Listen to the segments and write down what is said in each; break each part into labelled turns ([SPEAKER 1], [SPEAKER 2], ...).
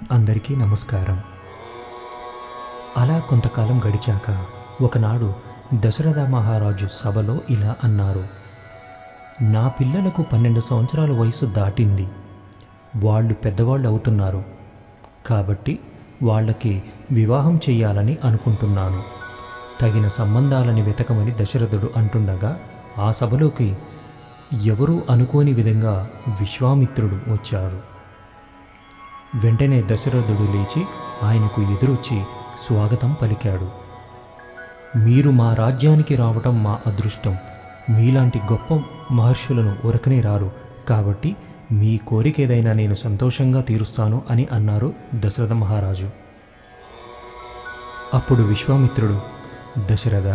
[SPEAKER 1] అందరికీ నమస్కారం. అలా కొంతకాలం గడిచాక ఒకనాడు దశరథ మహారాజు సభలో ఇలా అన్నారు. నా పిల్లలకు 12 సంవత్సరాల వయసు దాటింది. వాళ్ళు పెద్దవాళ్ళు అవుతున్నారు. కాబట్టి వాళ్ళకి వివాహం చెయ్యాలని అనుకుంటున్నాను. తగిన సంబంధాలని వెతకమని దశరథుడు అంటుండగా ఆ సభలోకి ఎవరూ అనుకోని విధంగా విశ్వామిత్రుడు వచ్చాడు. వెంటనే దశరథుడు లేచి ఆయనకు ఎదురొచ్చి స్వాగతం పలికాడు. మీరు మా రాజ్యానికి రావటం మా అదృష్టం. మీలాంటి గొప్ప మహర్షులను ఉరకనే రారు. కాబట్టి మీ కోరిక ఏదైనా నేను సంతోషంగా తీరుస్తాను అని అన్నారు దశరథ మహారాజు. అప్పుడు విశ్వామిత్రుడు, దశరథ,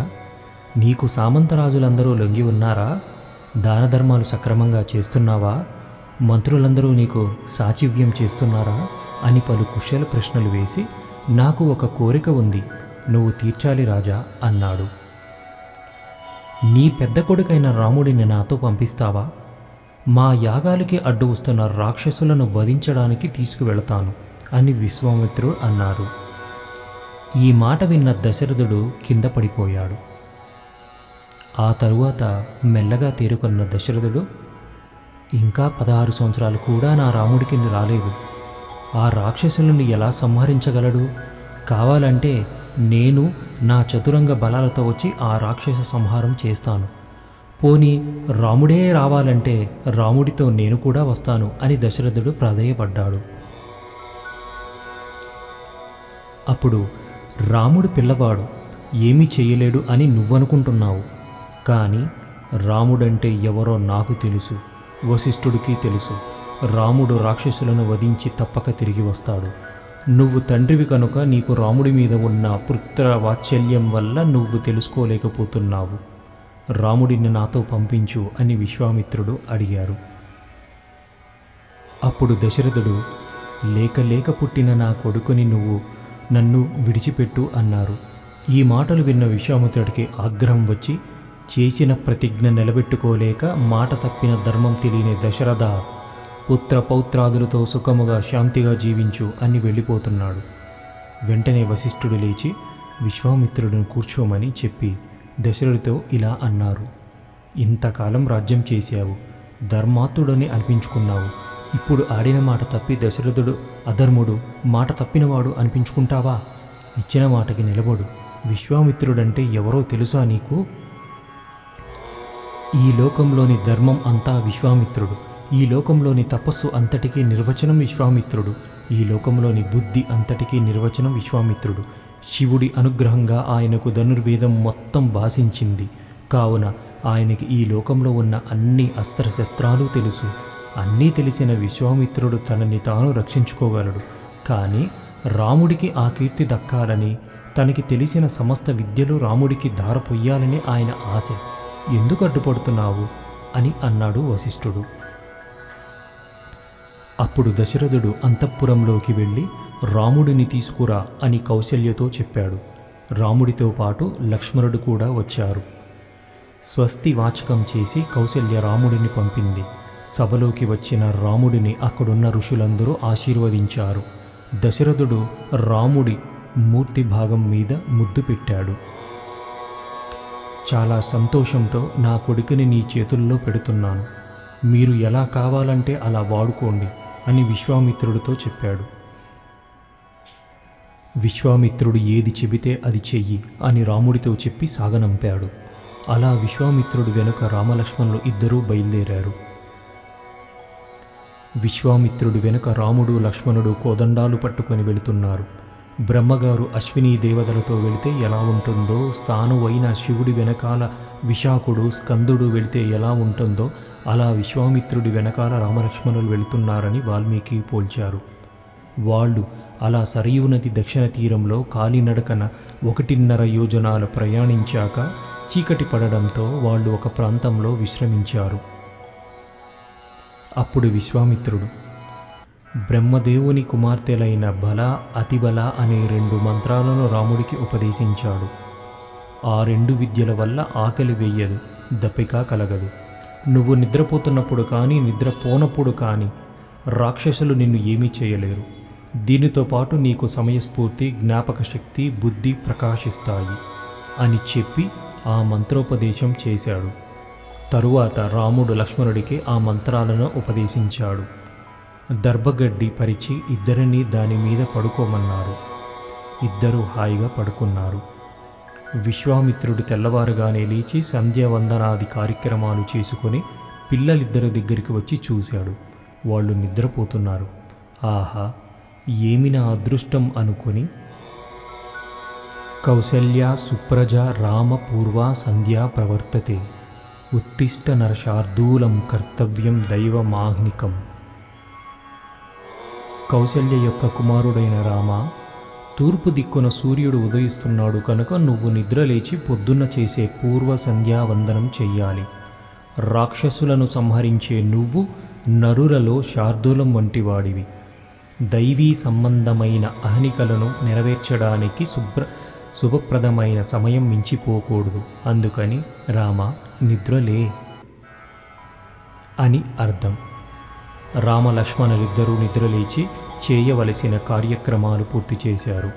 [SPEAKER 1] నీకు సామంతరాజులందరూ లొంగి ఉన్నారా? దాన ధర్మాలు సక్రమంగా చేస్తున్నావా? మంత్రులందరూ నీకు సాచివ్యం చేస్తున్నారా అని పలు కుశల ప్రశ్నలు వేసి, నాకు ఒక కోరిక ఉంది, నువ్వు తీర్చాలి రాజా అన్నాడు. నీ పెద్ద కొడుకైన రాముడిని నాతో పంపిస్తావా? మా యాగాలకి అడ్డు వస్తున్న రాక్షసులను వధించడానికి తీసుకువెళతాను అని విశ్వామిత్రుడు అన్నారు. ఈ మాట విన్న దశరథుడు కింద పడిపోయాడు. ఆ తరువాత మెల్లగా తేరుకున్న దశరథుడు, ఇంకా 16 సంవత్సరాలు కూడా నా రాముడికి రాలేదు. ఆ రాక్షసులను ఎలా సంహరించగలడు? కావాలంటే నేను నా చతురంగ బలాలతో వచ్చి ఆ రాక్షస సంహారం చేస్తాను. పోనీ రాముడే రావాలంటే రాముడితో నేను కూడా వస్తాను అని దశరథుడు ప్రాధేయపడ్డాడు. అప్పుడు రాముడు పిల్లవాడు, ఏమీ చేయలేడు అని నువ్వనుకుంటున్నావు. కానీ రాముడంటే ఎవరో నాకు తెలుసు, వశిష్ఠుడికి తెలుసు. రాముడు రాక్షసులను వధించి తప్పక తిరిగి వస్తాడు. నువ్వు తండ్రివి కనుక నీకు రాముడి మీద ఉన్న పుత్ర వాత్సల్యం వల్ల నువ్వు తెలుసుకోలేకపోతున్నావు. రాముడిని నాతో పంపించు అని విశ్వామిత్రుడు అడిగారు. అప్పుడు దశరథుడు, లేక పుట్టిన నా కొడుకుని నువ్వు నన్ను విడిచిపెట్టు అన్నారు. ఈ మాటలు విన్న విశ్వామిత్రుడికి ఆగ్రహం వచ్చి, చేసిన ప్రతిజ్ఞ నిలబెట్టుకోలేక మాట తప్పిన ధర్మం తెలియని దశరథ, పుత్ర పౌత్రాదులతో సుఖముగా శాంతిగా జీవించు అని వెళ్ళిపోతున్నాడు. వెంటనే వశిష్ఠుడు లేచి విశ్వామిత్రుడిని కూర్చోమని చెప్పి దశరథుడితో ఇలా అన్నారు. ఇంతకాలం రాజ్యం చేశావు, ధర్మాత్ముడని అనిపించుకున్నావు. ఇప్పుడు ఆడిన మాట తప్పి దశరథుడు అధర్ముడు, మాట తప్పినవాడు అనిపించుకుంటావా? ఇచ్చిన మాటకి నిలబడు. విశ్వామిత్రుడంటే ఎవరో తెలుసా నీకు? ఈ లోకంలోని ధర్మం అంతా విశ్వామిత్రుడు. ఈ లోకంలోని తపస్సు అంతటికీ నిర్వచనం విశ్వామిత్రుడు. ఈ లోకంలోని బుద్ధి అంతటికీ నిర్వచనం విశ్వామిత్రుడు. శివుడి అనుగ్రహంగా ఆయనకు ధనుర్వేదం మొత్తం భాషించింది. కావున ఆయనకి ఈ లోకంలో ఉన్న అన్ని అస్త్రశస్త్రాలు తెలుసు. అన్నీ తెలిసిన విశ్వామిత్రుడు తనని తాను రక్షించుకోగలడు. కానీ రాముడికి ఆ కీర్తి దక్కాలని, తనకి తెలిసిన సమస్త విద్యలు రాముడికి ధారపొయ్యాలని ఆయన ఆశ. ఎందుకు అడ్డుపడుతున్నావు అని అన్నాడు వశిష్ఠుడు. అప్పుడు దశరథుడు అంతఃపురంలోకి వెళ్ళి రాముడిని తీసుకురా అని కౌసల్యతో చెప్పాడు. రాముడితో పాటు లక్ష్మణుడు కూడా వచ్చారు. స్వస్తి వాచకం చేసి కౌసల్య రాముడిని పంపింది. సభలోకి వచ్చిన రాముడిని అక్కడున్న ఋషులందరూ ఆశీర్వదించారు. దశరథుడు రాముడి మూర్తి భాగం మీద ముద్దు పెట్టాడు. చాలా సంతోషంతో నా కొడుకుని నీ చేతుల్లో పెడుతున్నాను. మీరు ఎలా కావాలంటే అలా వాడుకోండి అని విశ్వామిత్రుడితో చెప్పాడు. విశ్వామిత్రుడు ఏది చెబితే అది చెయ్యి అని రాముడితో చెప్పి సాగనంపాడు. అలా విశ్వామిత్రుడు వెనుక రామలక్ష్మణులు ఇద్దరూ బయలుదేరారు. విశ్వామిత్రుడు వెనుక రాముడు లక్ష్మణుడు కోదండాలు పట్టుకొని వెళుతున్నారు. బ్రహ్మగారు అశ్విని దేవతలతో వెళితే ఎలా ఉంటుందో, స్థానువైన శివుడి వెనకాల విశాఖుడు స్కందుడు వెళితే ఎలా ఉంటుందో అలా విశ్వామిత్రుడి వెనకాల రామలక్ష్మణులు వెళుతున్నారని వాల్మీకి పోల్చారు. వాళ్ళు అలా సరయూ నది దక్షిణ తీరంలో కాలినడకన 1.5 యోజనాల ప్రయాణించాక చీకటి పడడంతో వాళ్ళు ఒక ప్రాంతంలో విశ్రమించారు. అప్పుడు విశ్వామిత్రుడు బ్రహ్మదేవుని కుమార్తెలైన బల, అతిబల అనే 2 మంత్రాలను రాముడికి ఉపదేశించాడు. ఆ 2 విద్యల వల్ల ఆకలి వేయదు, దప్పిక కలగదు. నువ్వు నిద్రపోతున్నప్పుడు కానీ నిద్రపోనప్పుడు కానీ రాక్షసులు నిన్ను ఏమీ చేయలేరు. దీనితో పాటు నీకు సమయస్ఫూర్తి, జ్ఞాపక శక్తి, బుద్ధి ప్రకాశిస్తాయి అని చెప్పి ఆ మంత్రోపదేశం చేశాడు. తరువాత రాముడు లక్ష్మణుడికి ఆ మంత్రాలను ఉపదేశించాడు. దర్భగడ్డి పరిచి ఇద్దరిని దాని మీద పడుకోమన్నారు. ఇద్దరూ హాయిగా పడుకున్నారు. విశ్వామిత్రుడు తెల్లవారుగానే లేచి సంధ్యావందనాది కార్యక్రమాలు చేసుకొని పిల్లలిద్దరి దగ్గరికి వచ్చి చూశాడు. వాళ్ళు నిద్రపోతున్నారు. ఆహా, ఏమి నా అదృష్టం అనుకొని కౌసల్య సుప్రజ రామ పూర్వ సంధ్యా ప్రవర్తతే ఉత్తిష్ట నరశార్దూలం కర్తవ్యం దైవమాహ్నికం. కౌసల్య యొక్క కుమారుడైన రామ, తూర్పు దిక్కున సూర్యుడు ఉదయిస్తున్నాడు కనుక నువ్వు నిద్రలేచి పొద్దున్న చేసే పూర్వ సంధ్యావందనం చెయ్యాలి. రాక్షసులను సంహరించే నువ్వు నరులలో శార్దూలం వంటి వాడివి. దైవీ సంబంధమైన అహనికలను నెరవేర్చడానికి శుభప్రదమైన సమయం మించిపోకూడదు. అందుకని రామ, నిద్రలే అని అర్థం. రామ లక్ష్మణులిద్దరూ నిద్రలేచి చేయవలసిన కార్యక్రమాలు పూర్తి చేశారు.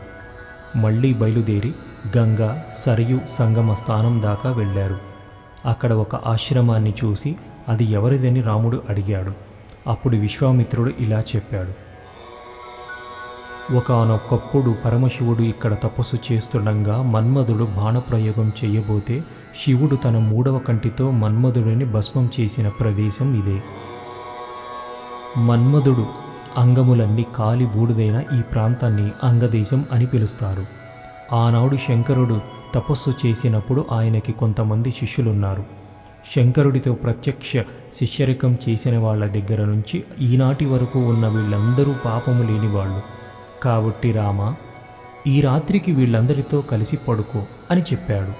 [SPEAKER 1] మళ్ళీ బయలుదేరి గంగా సరయు సంగమ స్థానం దాకా వెళ్ళారు. అక్కడ ఒక ఆశ్రమాన్ని చూసి అది ఎవరిదని రాముడు అడిగాడు. అప్పుడు విశ్వామిత్రుడు ఇలా చెప్పాడు. ఒకానొకప్పుడు పరమశివుడు ఇక్కడ తపస్సు చేస్తుండగా మన్మధుడు బాణప్రయోగం చేయబోతే శివుడు తన 3వ కంటితో మన్మధుడిని భస్మం చేసిన ప్రదేశం ఇదే. మన్మధుడు అంగములన్నీ కాలి బూడిదైన ఈ ప్రాంతాన్ని అంగదేశం అని పిలుస్తారు. ఆనాడు శంకరుడు తపస్సు చేసినప్పుడు ఆయనకి కొంతమంది శిష్యులున్నారు. శంకరుడితో ప్రత్యక్ష శిష్యరికం చేసిన వాళ్ళ దగ్గర నుంచి ఈనాటి వరకు ఉన్న వీళ్ళందరూ పాపము లేని వాళ్ళు. కాబట్టి రామ, ఈ రాత్రికి వీళ్ళందరితో కలిసి పడుకో అని చెప్పాడు.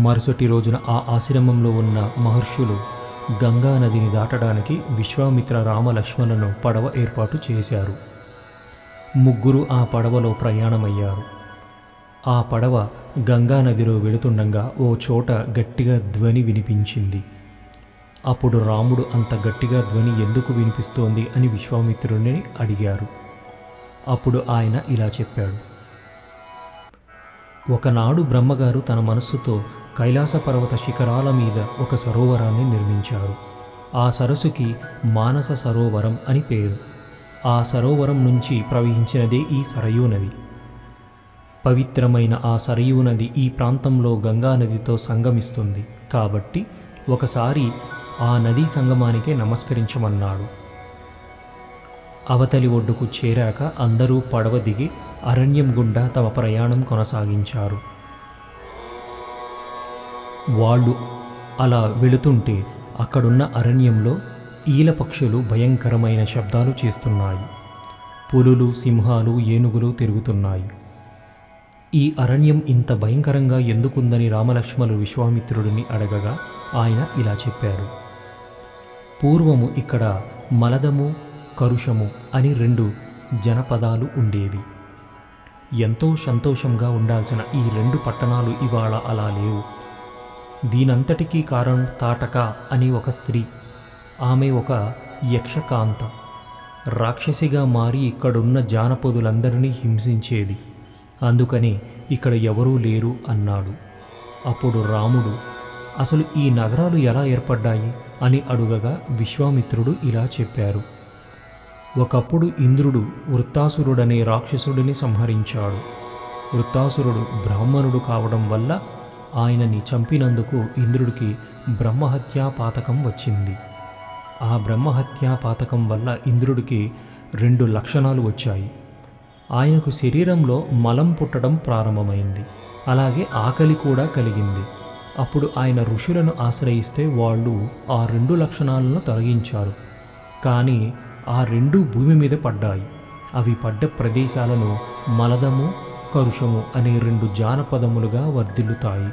[SPEAKER 1] మరుసటి రోజున ఆ ఆశ్రమంలో ఉన్న మహర్షులు గంగా నదిని దాటడానికి విశ్వామిత్ర రామ లక్ష్మణులను పడవ ఏర్పాటు చేశారు. ముగ్గురు ఆ పడవలో ప్రయాణమయ్యారు. ఆ పడవ గంగా నదిలో వెళుతుండగా ఓ చోట గట్టిగా ధ్వని వినిపించింది. అప్పుడు రాముడు అంత గట్టిగా ధ్వని ఎందుకు వినిపిస్తోంది అని విశ్వామిత్రుడిని అడిగారు. అప్పుడు ఆయన ఇలా చెప్పాడు. ఒకనాడు బ్రహ్మగారు తన మనస్సుతో కైలాస పర్వత శిఖరాల మీద ఒక సరోవరాన్ని నిర్మించారు. ఆ సరస్సుకి మానస సరోవరం అని పేరు. ఆ సరోవరం నుంచి ప్రవహించినదే ఈ సరయూ నది. పవిత్రమైన ఆ సరయూ నది ఈ ప్రాంతంలో గంగా నదితో సంగమిస్తుంది. కాబట్టి ఒకసారి ఆ నదీ సంగమానికే నమస్కరించమన్నాడు. అవతలి ఒడ్డుకు చేరాక అందరూ పడవ దిగి అరణ్యం గుండా తమ ప్రయాణం కొనసాగించారు. వాళ్ళు అలా వెళుతుంటే అక్కడున్న అరణ్యంలో ఈలపక్షులు భయంకరమైన శబ్దాలు చేస్తున్నాయి. పులులు, సింహాలు, ఏనుగులు తిరుగుతున్నాయి. ఈ అరణ్యం ఇంత భయంకరంగా ఎందుకుందని రామలక్ష్మణులు విశ్వామిత్రుడిని అడగగా ఆయన ఇలా చెప్పారు. పూర్వము ఇక్కడ మలదము, కరుషము అని 2 జనపదాలు ఉండేవి. ఎంతో సంతోషంగా ఉండాల్సిన ఈ 2 పట్టణాలు ఇవాళ అలా లేవు. దీనంతటికీ కారణం తాటక అని ఒక స్త్రీ. ఆమె ఒక యక్షకాంత. రాక్షసిగా మారి ఇక్కడున్న జానపదులందరినీ హింసించేది. అందుకని ఇక్కడ ఎవరూ లేరు అన్నాడు. అప్పుడు రాముడు, అసలు ఈ నగరాలు ఎలా ఏర్పడ్డాయి అని అడుగగా విశ్వామిత్రుడు ఇలా చెప్పారు. ఒకప్పుడు ఇంద్రుడు వృత్తాసురుడనే రాక్షసుడిని సంహరించాడు. వృత్తాసురుడు బ్రాహ్మణుడు కావడం వల్ల ఆయనని చంపినందుకు ఇంద్రుడికి బ్రహ్మహత్యా పాతకం వచ్చింది. ఆ బ్రహ్మహత్యా పాతకం వల్ల ఇంద్రుడికి 2 లక్షణాలు వచ్చాయి. ఆయనకు శరీరంలో మలం పుట్టడం ప్రారంభమైంది. అలాగే ఆకలి కూడా కలిగింది. అప్పుడు ఆయన ఋషులను ఆశ్రయిస్తే వాళ్ళు ఆ 2 లక్షణాలను తొలగించారు. కానీ ఆ 2 భూమి మీద పడ్డాయి. అవి పడ్డ ప్రదేశాలను మలదము, కరుషము అనే 2 జానపదములుగా వర్ధిల్లుతాయి.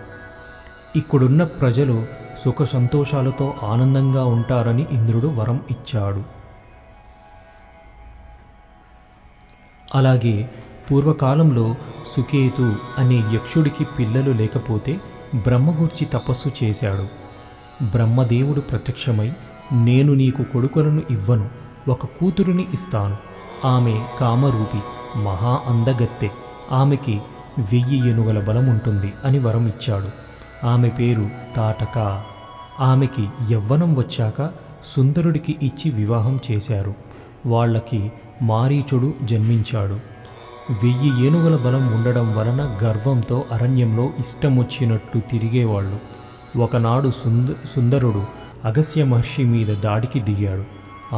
[SPEAKER 1] ఇక్కడున్న ప్రజలు సుఖ సంతోషాలతో ఆనందంగా ఉంటారని ఇంద్రుడు వరం ఇచ్చాడు. అలాగే పూర్వకాలంలో సుకేతు అనే యక్షుడికి పిల్లలు లేకపోతే బ్రహ్మగూర్చి తపస్సు చేశాడు. బ్రహ్మదేవుడు ప్రత్యక్షమై, నేను నీకు కొడుకులను ఇవ్వను, ఒక కూతురుని ఇస్తాను. ఆమె కామరూపి, మహా అందగత్తె, ఆమెకి 1000 ఏనుగుల బలం ఉంటుంది అని వరం ఇచ్చాడు. ఆమె పేరు తాటక. ఆమెకి యవ్వనం వచ్చాక సుందరుడికి ఇచ్చి వివాహం చేశారు. వాళ్ళకి మారీచుడు జన్మించాడు. 1000 ఏనుగుల బలం ఉండడం వలన గర్వంతో అరణ్యంలో ఇష్టమొచ్చినట్లు తిరిగేవాళ్ళు. ఒకనాడు సుందరుడు అగస్త్య మహర్షి మీద దాడికి దిగాడు.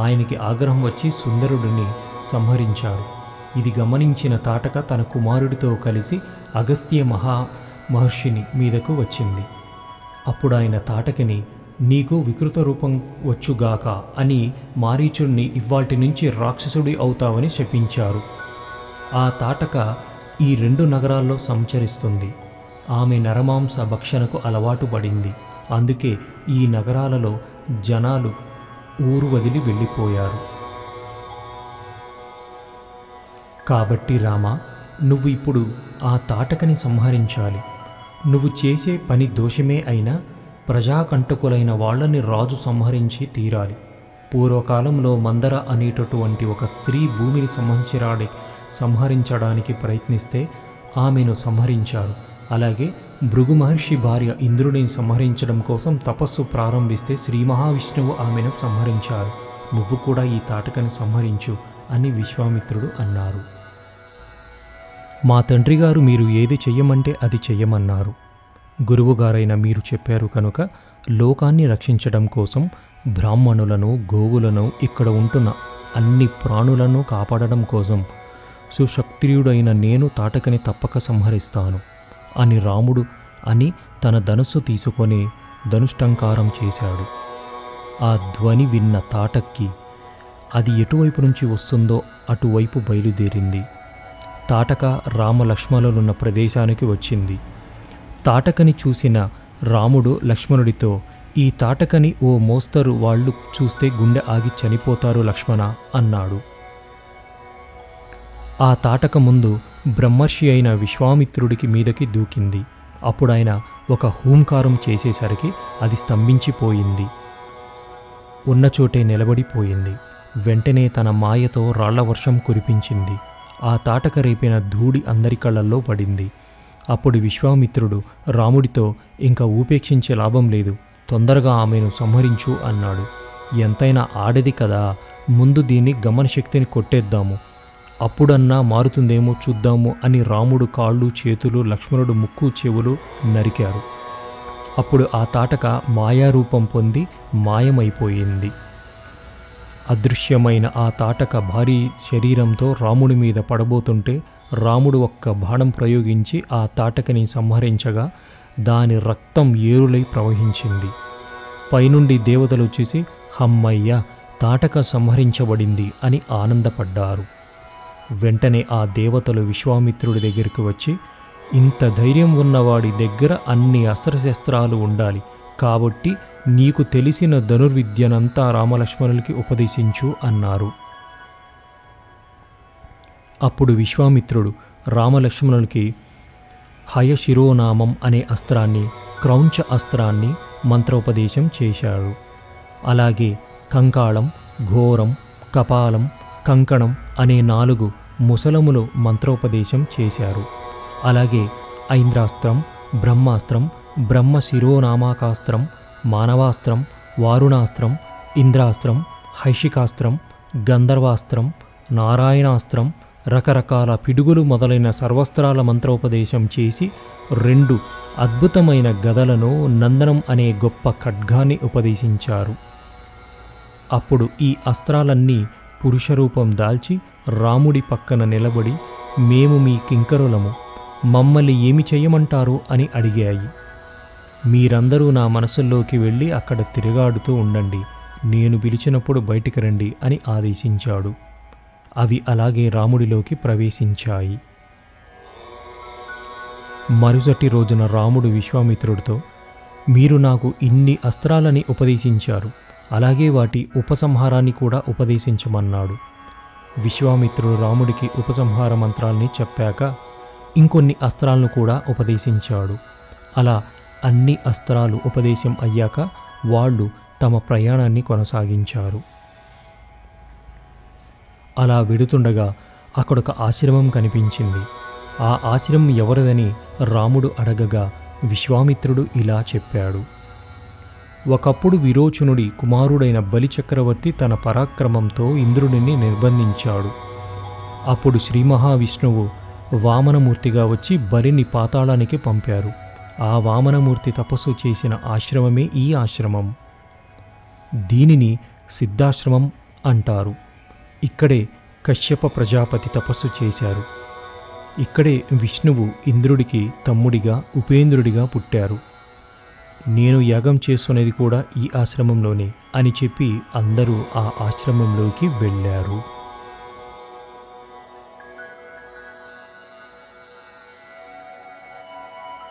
[SPEAKER 1] ఆయనకి ఆగ్రహం వచ్చి సుందరుడిని సంహరించారు. ఇది గమనించిన తాటక తన కుమారుడితో కలిసి అగస్త్య మహర్షిని మీదకు వచ్చింది. అప్పుడు ఆయన తాటకిని, నీకు వికృత రూపం వచ్చుగాక అని మారీచుడిని ఇవ్వాల్టి నుంచి రాక్షసుడి అవుతావని శపించారు. ఆ తాటక ఈ 2 నగరాల్లో సంచరిస్తుంది. ఆమె నరమాంస భక్షణకు అలవాటు పడింది. అందుకే ఈ నగరాలలో జనాలు ఊరు వదిలి వెళ్ళిపోయారు. కాబట్టి రామ, నువ్వు ఇప్పుడు ఆ తాటకని సంహరించాలి. నువ్వు చేసే పని దోషమే అయినా ప్రజాకంటకులైన వాళ్ళని రాజు సంహరించి తీరాలి. పూర్వకాలంలో మందర అనేటటువంటి ఒక స్త్రీ భూమిని సంహరించడానికి ప్రయత్నిస్తే ఆమెను సంహరించారు. అలాగే భృగు మహర్షి భార్య ఇంద్రుడిని సంహరించడం కోసం తపస్సు ప్రారంభిస్తే శ్రీ మహావిష్ణువు ఆమెను సంహరించారు. నువ్వు కూడా ఈ తాటకని సంహరించు అని విశ్వామిత్రుడు అన్నారు. మా తండ్రి గారు మీరు ఏది చెయ్యమంటే అది చెయ్యమన్నారు. గురువుగారైన మీరు చెప్పారు కనుక లోకాన్ని రక్షించడం కోసం బ్రాహ్మణులను, గోవులను, ఇక్కడ ఉంటున్న అన్ని ప్రాణులను కాపాడడం కోసం సుశక్తియుడైన నేను తాటకని తప్పక సంహరిస్తాను అని రాముడు అని తన ధనుస్సు తీసుకొని ధనుష్టంకారం చేశాడు. ఆ ధ్వని విన్న తాటక్కి అది ఎటువైపు నుంచి వస్తుందో అటువైపు బయలుదేరింది. తాటక రామలక్ష్మణులున్న ప్రదేశానికి వచ్చింది. తాటకని చూసిన రాముడు లక్ష్మణుడితో, ఈ తాటకని ఓ మోస్తరు వాళ్ళు చూస్తే గుండె ఆగి చనిపోతారు లక్ష్మణ అన్నాడు. ఆ తాటక ముందు బ్రహ్మర్షి అయిన విశ్వామిత్రుడికి మీదకి దూకింది. అప్పుడాయన ఒక హూంకారం చేసేసరికి అది స్తంభించిపోయింది. ఉన్నచోటే నిలబడిపోయింది. వెంటనే తన మాయతో రాళ్ల వర్షం కురిపించింది. ఆ తాటక రేపిన ధూళి అందరి కళ్ళల్లో పడింది. అప్పుడు విశ్వామిత్రుడు రాముడితో, ఇంకా ఉపేక్షించే లాభం లేదు, తొందరగా ఆమెను సంహరించు అన్నాడు. ఎంతైనా ఆడది కదా, ముందు దీన్ని గమనశక్తిని కొట్టేద్దాము, అప్పుడన్నా మారుతుందేమో చూద్దాము అని రాముడు కాళ్ళు, చేతులు, లక్ష్మణుడు ముక్కు, చెవులు నరికారు. అప్పుడు ఆ తాటక మాయారూపం పొంది మాయమైపోయింది. అదృశ్యమైన ఆ తాటక భారీ శరీరంతో రాముడి మీద పడబోతుంటే రాముడు ఒక్క బాణం ప్రయోగించి ఆ తాటకని సంహరించగా దాని రక్తం ఏరులై ప్రవహించింది. పైనుండి దేవతలు చూసి, హమ్మయ్య, తాటక సంహరించబడింది అని ఆనందపడ్డారు. వెంటనే ఆ దేవతలు విశ్వామిత్రుడి దగ్గరికి వచ్చి, ఇంత ధైర్యం ఉన్నవాడి దగ్గర అన్ని అస్త్రశస్త్రాలు ఉండాలి, కాబట్టి నీకు తెలిసిన ధనుర్విద్యనంతా రామలక్ష్మణులకి ఉపదేశించు అన్నారు. అప్పుడు విశ్వామిత్రుడు రామలక్ష్మణులకి హయశిరోనామం అనే అస్త్రాన్ని, క్రౌంచ అస్త్రాన్ని మంత్రోపదేశం చేశాడు. అలాగే కంకాళం, ఘోరం, కపాలం, కంకణం అనే 4 ముసలములు మంత్రోపదేశం చేశారు. అలాగే ఐంద్రాస్త్రం, బ్రహ్మాస్త్రం, బ్రహ్మశిరోనామాకాస్త్రం, మానవాస్త్రం, వారుణాస్త్రం, ఇంద్రాస్త్రం, హైషికాస్త్రం, గంధర్వాస్త్రం, నారాయణాస్త్రం, రకరకాల పిడుగులు మొదలైన సర్వస్త్రాల మంత్రోపదేశం చేసి 2 అద్భుతమైన గదలను, నందనం అనే గొప్ప ఖడ్గాన్ని ఉపదేశించారు. అప్పుడు ఈ అస్త్రాలన్నీ పురుషరూపం దాల్చి రాముడి పక్కన నిలబడి, మేము మీ కింకరులము, మమ్మల్ని ఏమి చెయ్యమంటారు అని అడిగాయి. మీరందరూ నా మనసుల్లోకి వెళ్ళి అక్కడ తిరుగాడుతూ ఉండండి, నేను పిలిచినప్పుడు బయటికి రండి అని ఆదేశించాడు. అవి అలాగే రాముడిలోకి ప్రవేశించాయి. మరుసటి రోజున రాముడు విశ్వామిత్రుడితో, మీరు నాకు ఇన్ని అస్త్రాలని ఉపదేశించారు, అలాగే వాటి ఉపసంహారాన్ని కూడా ఉపదేశించమన్నాడు. విశ్వామిత్రుడు రాముడికి ఉపసంహార మంత్రాల్ని చెప్పాక ఇంకొన్ని అస్త్రాలను కూడా ఉపదేశించాడు. అలా అన్ని అస్త్రాలు ఉపదేశం అయ్యాక వాళ్ళు తమ ప్రయాణాన్ని కొనసాగించారు. అలా వెడుతుండగా అక్కడొక ఆశ్రమం కనిపించింది. ఆ ఆశ్రమం ఎవరిదని రాముడు అడగగా విశ్వామిత్రుడు ఇలా చెప్పాడు. ఒకప్పుడు విరోచనుడి కుమారుడైన బలిచక్రవర్తి తన పరాక్రమంతో ఇంద్రుడిని నిర్బంధించాడు. అప్పుడు శ్రీ మహావిష్ణువు వామనమూర్తిగా వచ్చి బలిని పాతాళానికి పంపారు. ఆ వామనమూర్తి తపస్సు చేసిన ఆశ్రమమే ఈ ఆశ్రమం. దీనిని సిద్ధాశ్రమం అంటారు. ఇక్కడే కశ్యప ప్రజాపతి తపస్సు చేశారు. ఇక్కడే విష్ణువు ఇంద్రుడికి తమ్ముడిగా ఉపేంద్రుడిగా పుట్టారు. నేను యాగం చేస్తున్నది కూడా ఈ ఆశ్రమంలోనే అని చెప్పి అందరూ ఆ ఆశ్రమంలోకి వెళ్ళారు.